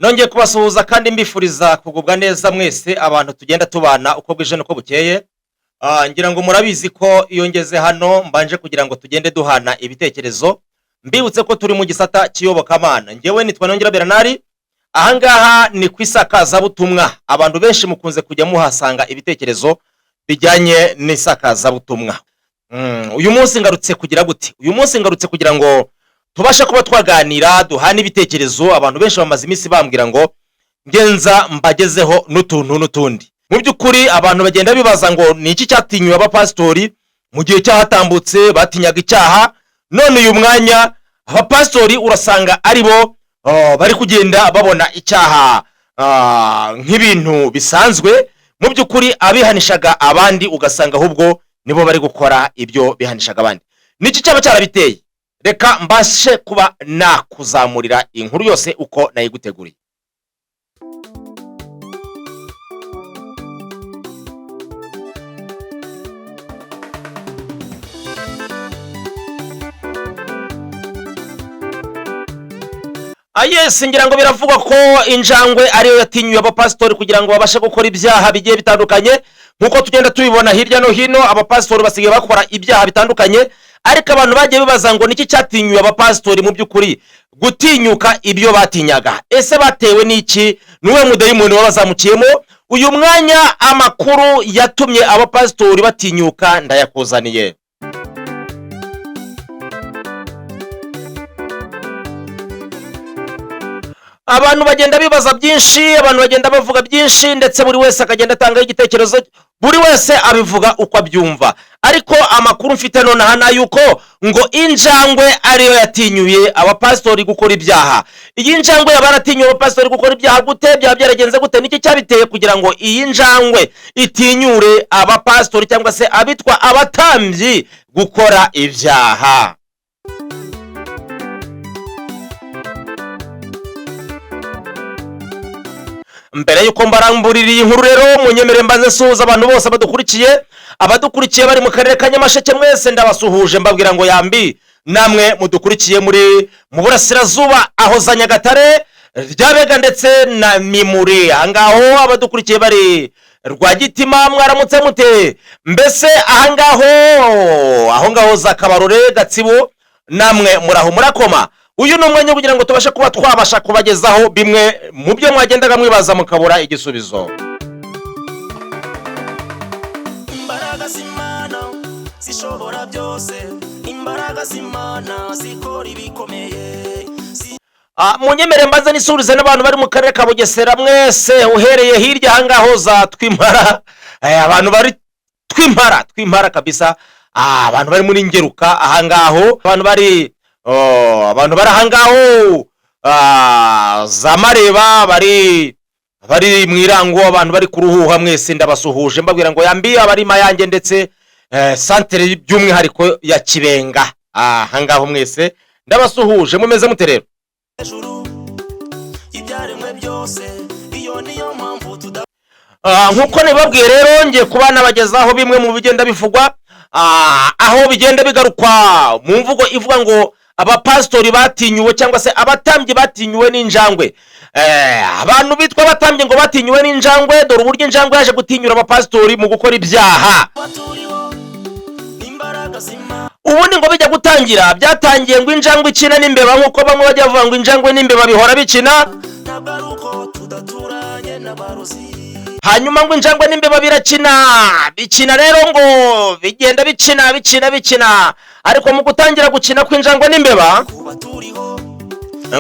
Nongeye kubasuhuza kandi mbifuriza kugubwa neza mwese abantu tugenda tubana uko bwije nuko bukeye. Ngira ngo murabizi ko iyo ngeze hano mbanje kugira ngo tugende duhana ibitekerezo. Mbibutse ko turi mu gisata cy'iyobokamana. Ngewe nitwa Nongera Bernard. Ahangaha ni kwisakaza butumwa. Abantu benshi mukunze kujya muhasanga ibitekerezo bijyanye n'isakaza butumwa. Uyu munsi ngarutse kugira gute? Uyu munsi ngarutse kugira ngo tubasha kuba twaganira duhana ibitekerezo. Abantu benshi bamaze iminsi bambwira ngo ngenza mbagezeho n'utuntu n'utundi. Mu by'ukuri abantu bagenda bibaza ngo ni iki cyatinyuye abapastori mu gihe cyahatambutse batinyaga icyaha, none uyu mwanya abapastori urasanga ari bo bari kugenda babona icyaha nk'ibintu bisanzwe. Mu by'ukuri abihanishaga abandi ugasanga ahubwo nibo bari gukora ibyo bihanishaga abandi. Niki cyaba cyarabiteye? Reka mbashe kuba nakuzamurira inkuru yose uko nayiguteguriye. Yes, ngira ngo biravugwa ko injangwe ariyo yatinyuye abapastori kugira ngo babashe gukora ibyaha bigiye bitandukanye. Nkuko tugenda tubibona hirya no hino abapastori basigaye bakora ibyaha bitandukanye, ariko abantu bagiye bibaza ngo niki cyatinyuye abapastori mu by'ukuri gutinyuka ibyo batinyaga. Ese batewe n'iki? Nuwe mudayimoni wabazamukiyemo? Uyu mwanya amakuru yatumye abapastori batinyuka ndayakuzaniye. Abantu bagenda bibaza byinshi, abantu bagenda bavuga byinshi, ndetse buri wese akagenda atanga igitekerezo, buri wese abivuga uko abyumva. Ariko amakuru mfite none hana yuko ngo injangwe ariyo yatinyuye abapastori gukora ibyaha. Iyi njangwe yabaratinyuye abapastori gukora ibyaha gute? Byaba byaragenze gute? Niki cyabiteye kugira ngo iyi njangwe itinyure abapastori cyangwa se abitwa abatambyi gukora ibyaha? Mbere yuko mbaramburira iyi nkuru rero munyemere mbanze suhuza abantu bose abadukurikiye bari mu karere ka Nyamasheke, mwese ndabasuhuje mbabwira ngo yambi namwe mudukurikiye muri mu burasirazuba aho za Nyagatare, Ryabega ndetse na Mimuri. Ahangaho abadukurikiye bari Rwagitima mwaramutse mute? Mbese aho ngaho za Kabarore, Gatsibo namwe muraho murakoma. Uyu ni umwanya kugira ngo tubashe kuba twabasha kubagezaho bimwe mu byo mwagendaga mwibaza mukabura igisubizo. Imbaraga z'Imana zishobora byose, imbaraga z'Imana zikora ibikomeye. Munyemere mbaze nisurize n'abantu bari mu karere ka Bugesera mwese uhereye hirya ahangaho za Twimpara, abantu bari Twimpara kabisa, abantu bari muri Ngeruka ahangaho, abantu bari ahangaho za Mareba, bari mu Irango, abantu bari kuruhuha mwese ndabasuhuje mbabwira ngo yambi abari Mayange ndetse santere by'umwihariko ya Kibenga. Ahangaho mwese ndabasuhuje, mumeze mute rero? Nkuko nibabwiye rero ngiye kubana bagezaho bimwe mu bigenda bivugwa, aho bigenda bigarukwa mu mvugo ivuga ngo abapastori batinyuwe cyangwa se abatambyi batinyuwe n'injangwe. Abantu bitwa abatambyi ngo batinyuwe n'injangwe, dore uburyo injangwe yaje gutinyura abapastori mu gukora ibyaha. Ubundi ngo bijya gutangira byatangiye ngo injangwe ikina n'imbeba, nkuko bamwe bajya bavuga ngo injangwe n'imbeba bihora bikina. Hanyuma ngo injangwe n'imbeba bikina rero ngo bigenda bikina, ariko mu gutangira gukina kw'injangwe n'imbeba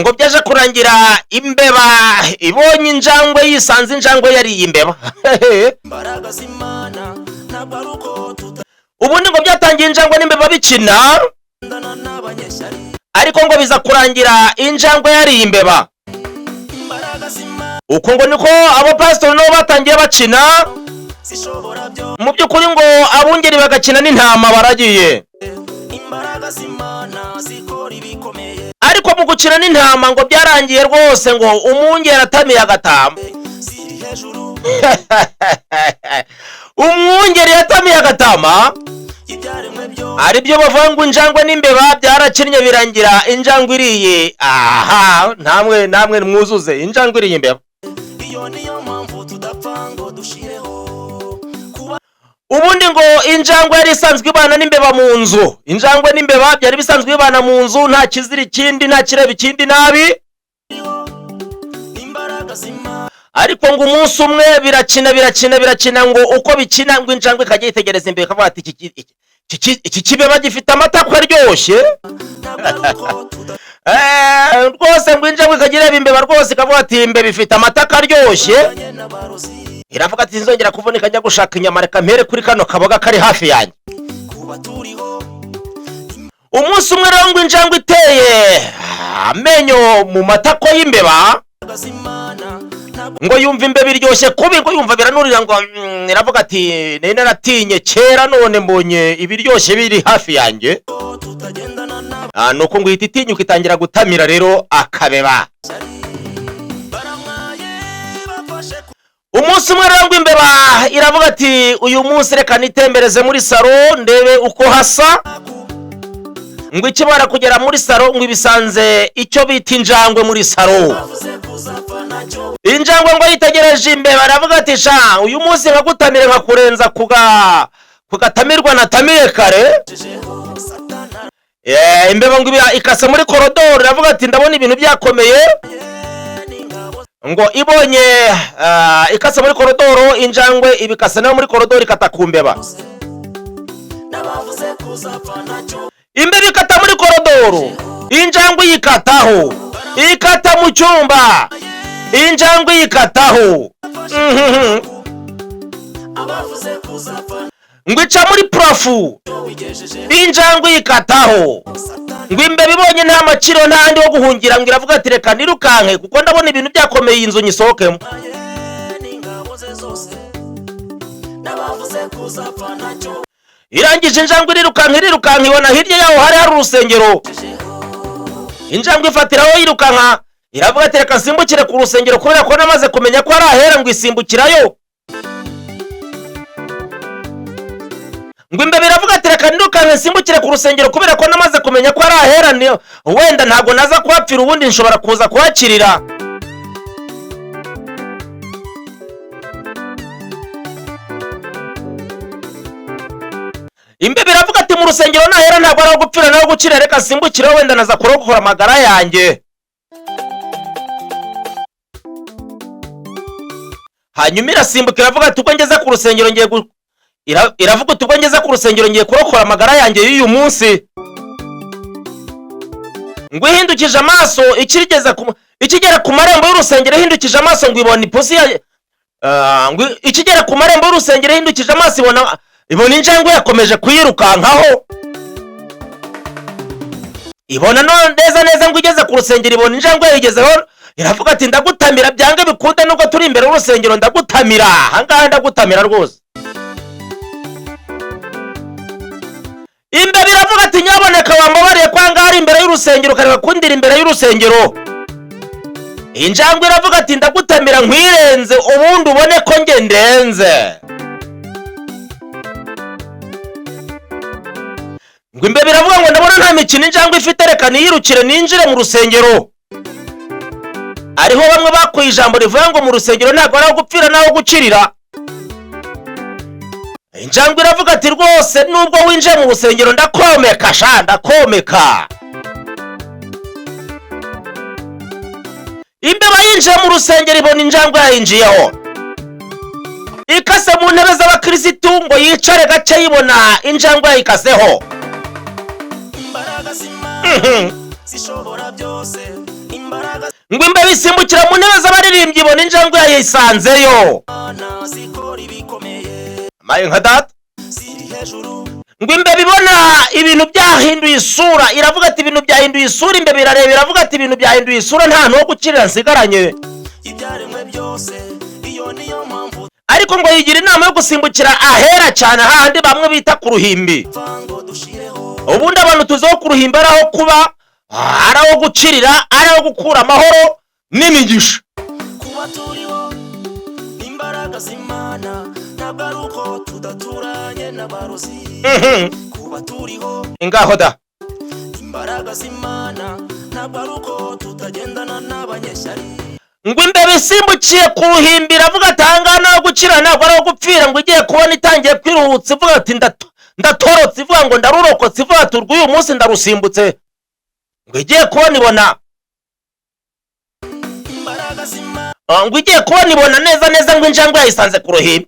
ngo byaje kurangira imbeba ibonye injangwe, yisanze injangwe yariye imbeba. Ubundi ngo byatangiye injangwe n'imbeba bikina, ariko ngo biza kurangira injangwe yariye imbeba. Uko ngo niko abapastori nabo batangiye bakina. Mu by'ukuri ngo abungeri bagakina n'intama baragiye, ariko mu gukina n'intama ngo byarangiye rwose ngo umwungeri atamiye agatama. Umwungeri yatamiye agatama ari byo bavuga ngo injangwe n'imbeba byarakinnye birangira injangwe iriye. Aha, namwe mwuzuze injangwe iriye imbeba. Ubundi ngo injangwe yari isanzwe ibana n'imbeba mu nzu. Injangwe n'imbeba byari bisanzwe ibana mu nzu, nta kizira ikindi, nta kireba ikindi nabi. Ariko ngo umunsi umwe birakina ngo uko bikina ngo injangwe ikajya yitegereza imbere ikavuga ati iki kibeba gifite amatako aryoshye. Rwose ngo injangwe ikajya ireba imbeba rwose ikavuga ati imbeba ifite amatako aryoshye. Iravuga ati nzongera kuvunika njya gushaka inyama, reka mpere kuri kano kaboga kari hafi yanjye. Umunsi umwe rero ngo injangwe iteye amenyo mu matako y'imbeba, ngo yumva imbeba iryoshye kubi, ngo yumva biranurira, ngo iravuga ati nari naratinye kera none mbonye ibiryoshye biri hafi yanjye. Nuko ngo ihita itinyuka itangira gutamira rero akabeba. Umunsi umwe rero ngo imbeba iravuga ati uyu munsi reka nitembereze muri saro ndebe uko hasa. Ngo ikibara kugera muri saro ngo ibisanze icyo bita injangwe muri saro. Injangwe ngo yitegereje imbeba aravuga ati sha uyu munsi nkagutamire nkakurenza kugatamirwa natamiye kare. Imbeba ngo ikase muri korodoro iravuga ati ndabona ibintu byakomeye. Ngo ibonye ikase muri korodoro, injangwe ibikase nayo muri korodoro ikata ku mbeba. Imbeba ikata muri korodoro, injangwe yikataho, ikata mu cyumba, injangwe yikataho. Ngo ica muri purafu, injangwe yikataho. Ngo imbeba ibonye nta makiro ntandi wo guhungira, ngo iravuga ati reka nirukanke kuko ndabona ibintu byakomeye iyi nzu nyisohokemo. Irangije injangwe irirukanka ibona hirya yaho hari urusengero. Injangwe ifatiraho yirukanka iravuga ati reka nsimbukire ku rusengero kubera ko namaze kumenya ko ari ahera, ngo isimbukirayo. Ngo imbeba iravuga ati reka nirukanke nsimbukire ku rusengero kubera ko namaze kumenya ko ari ahera, wenda ntabwo naza kuhapfira ubundi nshobora kuza kuhakirira. Imbeba iravuga ati mu rusengero nahera ntabwo ari gupfira naho gukira, reka nsimbukire wenda naza kurokora amagara yanjye. Hanyuma irasimbuka iravuga ati ubwo ngeze ku rusengero ngiye iravuga ati ubwo ngeze ku rusengero ngiye kurokora amagara yanjye y'uyu munsi. Ngo ihindukije amaso ikigera ku marembo y'urusengero, ihindukije amaso ngo ibona ipusi ngo ikigera ku marembo y'urusengero ihindukije amaso ibona injangwe yakomeje kuyirukankaho. Ibona neza ngo igeze ku rusengero ibona injangwe yayigezeho, iravuga ati ndagutamira byange bikunde nubwo turi imbere y'urusengero ndagutamira, ahangaha ndagutamira rwose. Imbeba iravuga ati nyaboneka wambabariye kwanga ari imbere y'urusengero ukareka kundira imbere y'urusengero. Injangwe iravuga ati ndagutamira nkwirenze ubundi ubone ko nge ndenze. Ngo imbeba iravuga ngo ndabona nta mikino injangwe ifite, reka niyirukire ninjire mu rusengero. Ariho bamwe bakuye ijambo rivuga ngo mu rusengero ntabwo ari aho gupfira naho gukirira. Injangwe iravuga ati rwose nubwo winjiye mu rusengero ndakomeka sha ndakomeka. Imbeba yinjiye mu rusengero ibona injangwe yayinjiyeho, ikase mu ntebe z'abakirisitu ngo yicare gake yibona injangwe yayikaseho. Ngo imbeba isimbukira mu ntebe z'abaririmbyi ibona injangwe yayisanzeyo. Maye nka data. Ngo imbeba ibona ibintu byahinduye isura, iravuga ati ibintu byahinduye isura. Imbeba irareba iravuga ati ibintu byahinduye isura, nta no gukirira nsigaranye. Ariko ngo yigira inama yo gusimbukira ahera cyane, hahandi bamwe bita ku ruhimbi. Ubundi abantu tuzaho ku ruhimbi araho kuba, araho gukirira, araho gukura amahoro n'imigisha. nabwo tudaturanye n'abarozi kuba turiho ingaho da imbaraga z'Imana nabwo tutagendana n'abanyeshyari ngo imbeba isimbukiye ku ruhimbi iravuga atangana no gukira ntabwo ari gupfira ngo igiye kubona itangiye kwiruhutsa ivuga ati ndatorotse ivuga ngo ndarurokotse ivuga ati urw'uyu munsi ndarusimbutse ngo igiye kubona ibona imbaraga z'Imana ngo igiye kubona ibona neza ngo injangwe yayisanze ku ruhimbi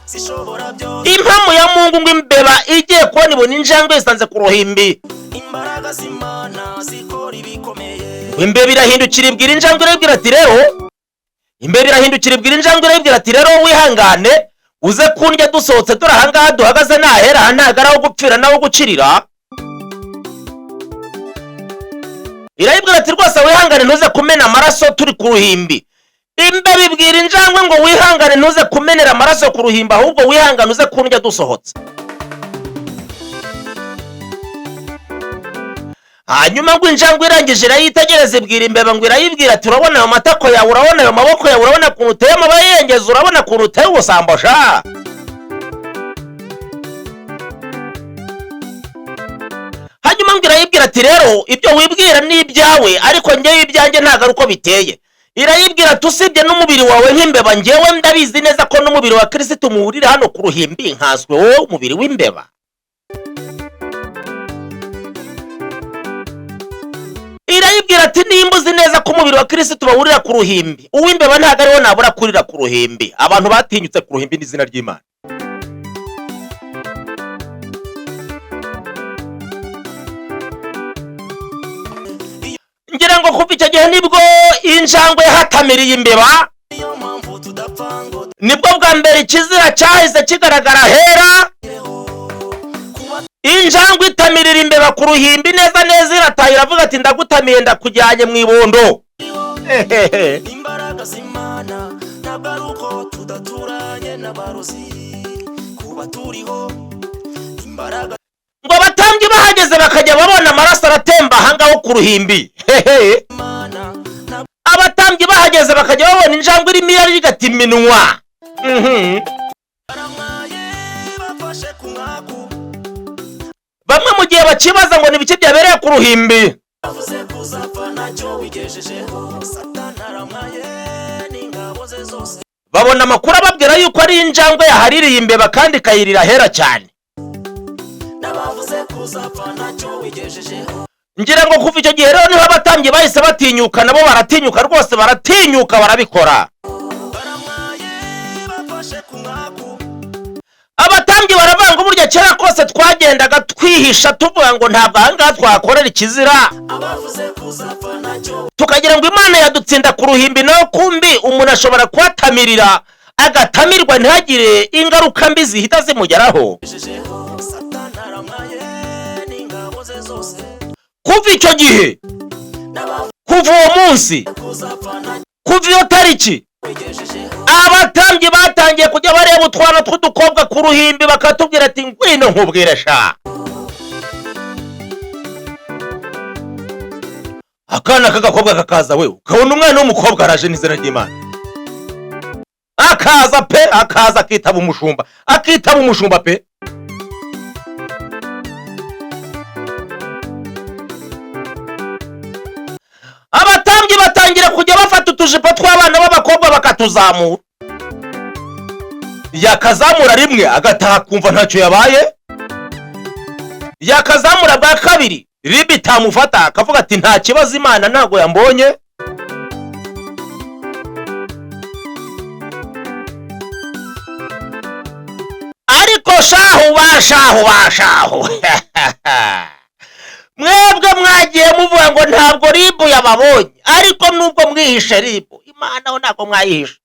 zishobora byose impamvu ya Mungu ngo imbeba igiye kubona ibona injangwe yayisanze ku ruhimbi imbaraga z'Imana zikora ibikomeye imbeba irahindukira ibwira injangwe irabwira ati rero imbeba irahindukira ibwira injangwe irabwira ati rero wihangane uze kundya dusohotse dore ahangaha duhagaze nahera ntago ari aho gupfira naho gukirira irayibwira ati rwose wihangane ntuze kumena amaraso turi ku ruhimbi imbeba ibwira injangwe ngo wihangane ntuze kumenera amaraso ku ruhimbi ahubwo wihangane uze kundya dusohotse hanyuma ngo injangwe irangije irayitegereza ibwira imbeba ngo irayibwira ati urabona ayo matako yawe urabona ayo maboko yawe urabona ukuntu uteye amabayengeza urabona ukuntu uteye ubusambo sha hanyuma ngo irayibwira ati rero ibyo wibwira ni ibyawe ariko njyewe ibyanjye ntabwo ari uko biteye irayibwira ati usibye n'umubiri wawe nk'imbeba njyewe ndabizi neza ko n'umubiri wa Kristo muhurira hano ku ruhimbi nkaswe wowe umubiri w'imbeba irayibwira ati nimba uzi neza ko umubiri wa Kristo bawurira ku ruhimbi uw'imbeba ntabwo ariwo nabura kurira ku ruhimbi abantu batinyutse ku ruhimbi n'izina ry'Imana ngira ngo kuva icyo gihe nibwo injangwe yahatamiriye imbeba niyo mpamvu tudapfa ngo nibwo bwa mbere ikizira cyahise kigaragara hera kuba injangwe itamirira imbeba ku ruhimbi neza irataha iravuga ati ndagutamiye ndakujyanye mu ibondo imbaraga z'Imana nabwo tudaturanye n'abarozi kuba turiho imbaraga ngo abatambyi bahageze bakajya babona amaraso aratemba ahangaho ku ruhimbi z'Imana abatambyi bahageze bakajya babona injangwe irimo irarigata iminwa baramwaye bafashe ku mwaku bamwe mu gihe bakibaza ngo ni biki byabereye ku ruhimbi bavuze kuzapfa ntacyo wigejejeho Satani aramwaye n'ingabo ze zose babona amakuru ababwira yuko ari injangwe yahaririye imbeba kandi ikayirira hera cyane n'abavuze kuzapfa ntacyo wigejejeho ngira ngo kuva icyo gihe rero niho abatambyi bahise batinyuka nabo baratinyuka rwose baratinyuka barabikora baramwaye bafashe ku mwaku abatambyi baravanga burya kera kose twagendaga twihisha tuvuga ngo ntabwo ahangaha twakorera ikizira abavuze kuzapfa ntacyo tukagira ngo Imana yadutsinda ku ruhimbi naho kumbi umuntu ashobora kuhatamirira agatamirwa ntihagire ingaruka mbi zihita zimugeraho wigejejeho Satani aramwaye n'ingabo ze zose kuva icyo gihe n'abavuze kuva uwo munsi kuzapfa ntacyo kuva iyo tariki wigejejeho abatambyi batangiye kujya bareba utwana tw'udukobwa ku ruhimbi bakatubwira ati ngwino nkubwire sha akana k'agakobwa kakaza we ukabona umwana w'umukobwa araje n'izina ry'Imana akaza akitaba umushumba pe abatambyi batangira kujya bafata utujipo tw'abana b'abakobwa bakatuzamura yakazamura rimwe agataha kumva ntacyo yabaye yakazamura bwa kabiri ribi itamufata akavuga ati nta kibazo Imana ntago yambonye ariko shahu mwebwe mwagiye muvuga ngo ntabwo ribu yababonye ariko nubwo mwihishe ribu Imana ho ntabwo mwayihishe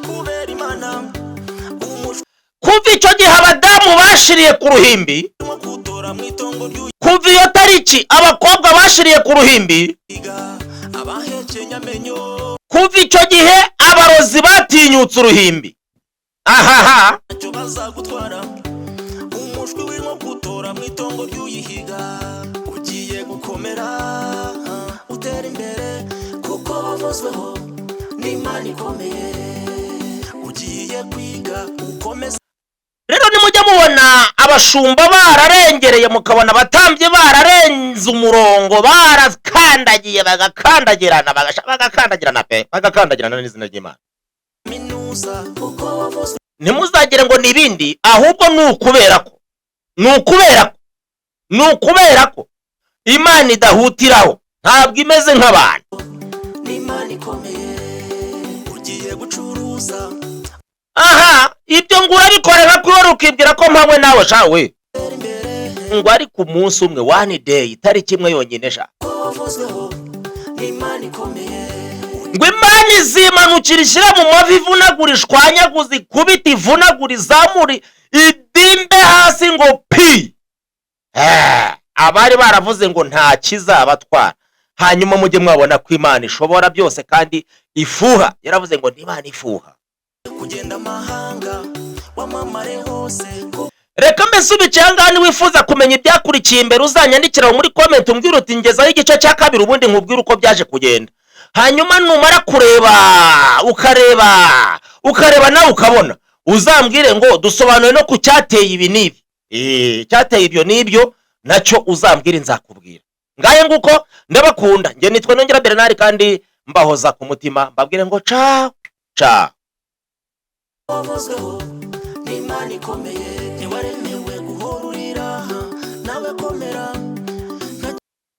kubera Imana kuva icyo gihe abadamu bashiriye ku ruhimbi umushimo kutora mu itongo kuva iyo tariki abakobwa bashiriye ku ruhimbi ry'uyiga abahekenya amenyo kuva icyo gihe abarozi batinyutse uruhimbi ahaha ntacyo bazagutwara umushwi w'inko kutora mu itongo ry'uyihiga ugiye gukomera utera imbere wavuzweho n'Imana ikomeye ugiye kwiga ukomeza. Rero nimujya mubona abashumba bararengereye mukabona abatambye bararenze umurongo barakandagiye bagakandagirana n'izina ry'Imana. Minuza uko wavuzwe Ntimuzagire ngo nibindi ahubwo nukubera ko Imana idahutiraho ntabwo imeze nk'abantu. n'Imana ikomeye ugiye gucuruza Aha ibyo ngo urabikorera ko ukibwira ko mpamwe nawe shawe ngo ari ku munsi umwe one day tariki imwe yonyine sha wavuzweho n'Imana ikomeye ngo Imana izimanukira ishyira mu mavi ivunagura ishwanyaguza ikubita ivunagura izamuri idimbe hasi ngo pi. Abari baravuze ngo nta kizabatwara hanyuma mujye mwabona ko Imana ishobora byose kandi ifuha. Yaravuze ngo n'Imana ifuha. kugenda amahanga wamamare hose. Reka mbese ubicangani wifuza kumenya ibyakurikiye imbere uzanyandikira muri comment umbwira uti ngezaho igice cya kabiri ubundi nkubwira uko byaje kugenda. Hanyuma numara kureba ukareba nawe ukabona uzambwire ngo dusobanuye no ku cyateye ibi nibi. Cyateye ibyo nibyo nacyo uzambwire nzakubwira. Ngaye nguko ndabakunda nge nitwe Nongera Bernard kandi mbahoza ku mutima mbabwire ngo ciao ciao. Wavuzweho n'Imana ikomeye ntiwaremewe guhora urira nawe komera.